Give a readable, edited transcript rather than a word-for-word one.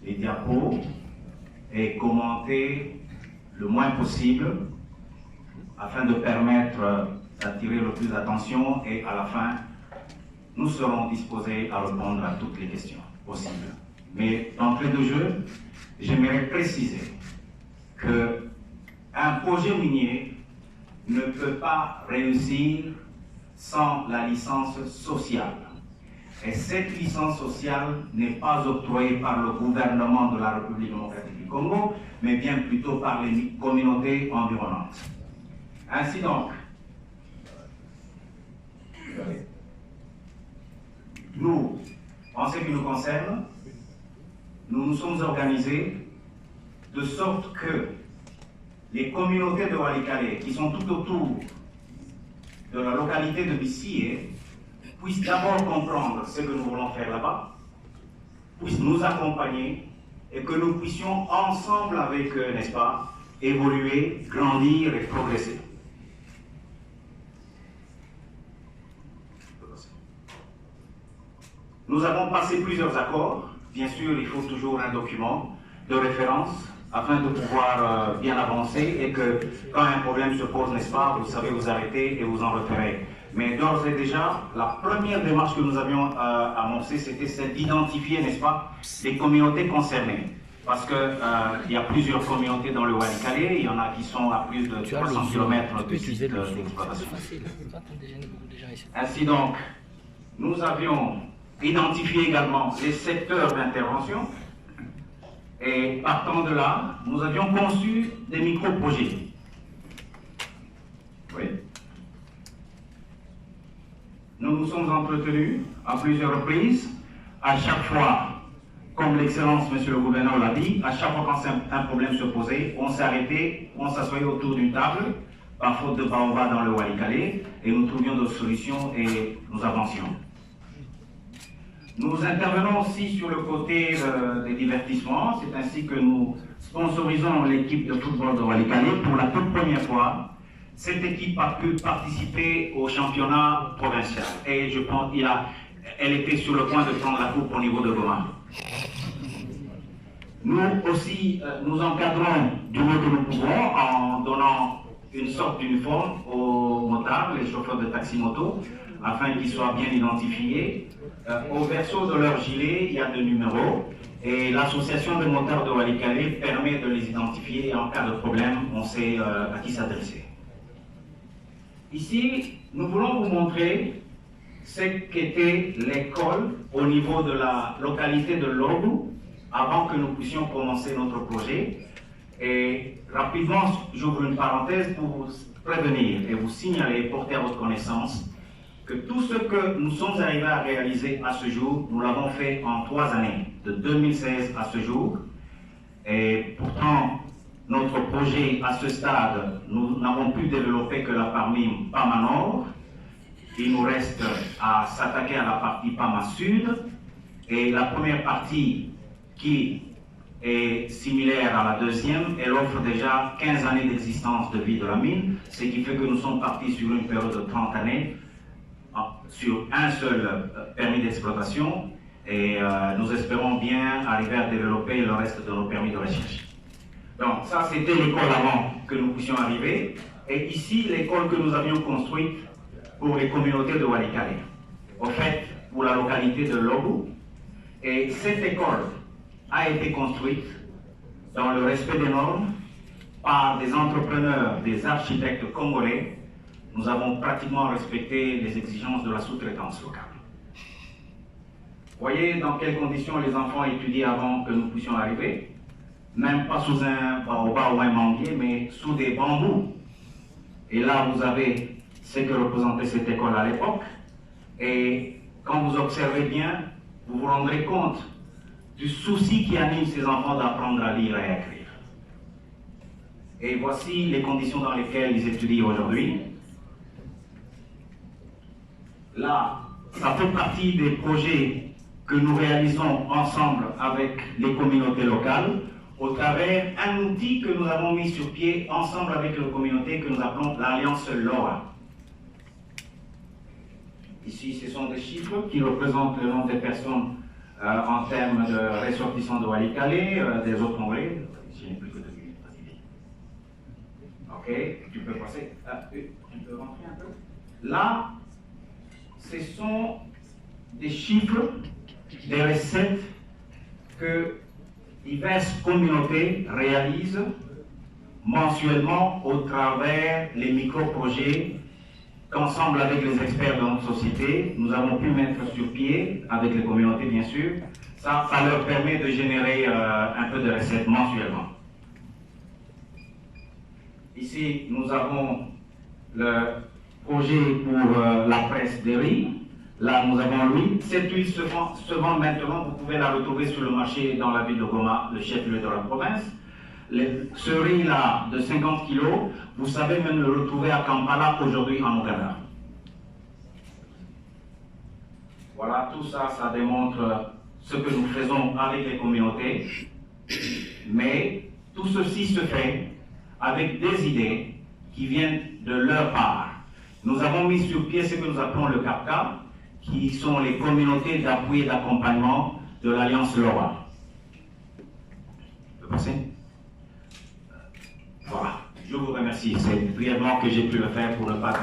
les diapos et commenter le moins possible afin de permettre d'attirer le plus d'attention et à la fin, nous serons disposés à répondre à toutes les questions possibles. Mais d'entrée de jeu, j'aimerais préciser qu'un projet minier ne peut pas réussir sans la licence sociale. Et cette licence sociale n'est pas octroyée par le gouvernement de la République démocratique du Congo, mais bien plutôt par les communautés environnantes. Ainsi donc, nous, en ce qui nous concerne, nous nous sommes organisés de sorte que les communautés de Walikale, qui sont tout autour de la localité de Bissié, puissent d'abord comprendre ce que nous voulons faire là-bas, puissent nous accompagner et que nous puissions ensemble avec eux, n'est-ce pas, évoluer, grandir et progresser. Nous avons passé plusieurs accords. Bien sûr, il faut toujours un document de référence afin de pouvoir bien avancer et que quand un problème se pose, n'est-ce pas, vous savez vous arrêter et vous en référer. Mais d'ores et déjà, la première démarche que nous avions amorcée, c'était celle d'identifier, n'est-ce pas, les communautés concernées. Parce qu'il y a plusieurs communautés dans le Walikale, il y en a qui sont à plus de 300 km du site d'exploitation. Ainsi donc, nous avions identifié également les secteurs d'intervention et partant de là, nous avions conçu des micro-projets. Oui. Nous nous sommes entretenus à plusieurs reprises, à chaque fois, comme l'excellence, monsieur le gouverneur l'a dit, à chaque fois quand un problème se posait, on s'arrêtait, on s'assoyait autour d'une table, par faute de baobab dans le Walikale, et nous trouvions d'autres solutions et nous avancions. Nous intervenons aussi sur le côté des divertissements, c'est ainsi que nous sponsorisons l'équipe de football de Walikale. Pour la toute première fois, cette équipe a pu participer au championnat provincial et je pense qu'elle était sur le point de prendre la coupe au niveau de Goma. Nous aussi, nous encadrons du mieux que nous pouvons en donnant une sorte d'uniforme aux motards, les chauffeurs de taxi-moto, afin qu'ils soient bien identifiés. Au verso de leur gilet, il y a des numéros et l'association de motards de Walikale permet de les identifier et en cas de problème, on sait à qui s'adresser. Ici, nous voulons vous montrer ce qu'était l'école au niveau de la localité de Lorgou avant que nous puissions commencer notre projet. Et rapidement, j'ouvre une parenthèse pour vous prévenir et vous signaler, porter à votre connaissance que tout ce que nous sommes arrivés à réaliser à ce jour, nous l'avons fait en 3 années, de 2016 à ce jour. Et pourtant, notre projet à ce stade, nous n'avons pu développer que la partie Pama Nord. Il nous reste à s'attaquer à la partie Pama Sud. Et la première partie qui est similaire à la deuxième, elle offre déjà 15 années d'existence de vie de la mine, ce qui fait que nous sommes partis sur une période de 30 années sur un seul permis d'exploitation et nous espérons bien arriver à développer le reste de nos permis de recherche. Donc ça c'était l'école avant que nous puissions arriver et ici l'école que nous avions construite pour les communautés de Walikale, au fait pour la localité de Lorgou. Et cette école a été construite dans le respect des normes par des entrepreneurs, des architectes congolais. Nous avons pratiquement respecté les exigences de la sous-traitance locale. Voyez dans quelles conditions les enfants étudient avant que nous puissions arriver. Même pas sous un baobab ou un manguier, mais sous des bambous. Et là, vous avez ce que représentait cette école à l'époque. Et quand vous observez bien, vous vous rendrez compte du souci qui anime ces enfants d'apprendre à lire et à écrire. Et voici les conditions dans lesquelles ils étudient aujourd'hui. Là, ça fait partie des projets que nous réalisons ensemble avec les communautés locales au travers d'un outil que nous avons mis sur pied ensemble avec les communautés que nous appelons l'Alliance LOA. Ici, ce sont des chiffres qui représentent le nombre de personnes en termes de ressortissants de Walikale, des autres Congolais. Je n'ai plus que 2 minutes. Ok, tu peux passer. Tu peux rentrer un peu. Là, ce sont des chiffres, des recettes que diverses communautés réalisent mensuellement au travers les micro-projets qu'ensemble avec les experts de notre société, nous avons pu mettre sur pied, avec les communautés bien sûr. Ça leur permet de générer un peu de recettes mensuellement. Ici, nous avons le projet pour la presse de riz. Là, nous avons l'huile. Cette huile se vend maintenant. Vous pouvez la retrouver sur le marché dans la ville de Goma, le chef-lieu de la province. Ce riz-là de 50 kg, vous savez même le retrouver à Kampala aujourd'hui en Ouganda. Voilà, tout ça, ça démontre ce que nous faisons avec les communautés. Mais tout ceci se fait avec des idées qui viennent de leur part. Nous avons mis sur pied ce que nous appelons le CAPCA, qui sont les communautés d'appui et d'accompagnement de l'Alliance LOA. Tu peux passer? Voilà, je vous remercie. C'est brièvement que j'ai pu le faire pour ne pas...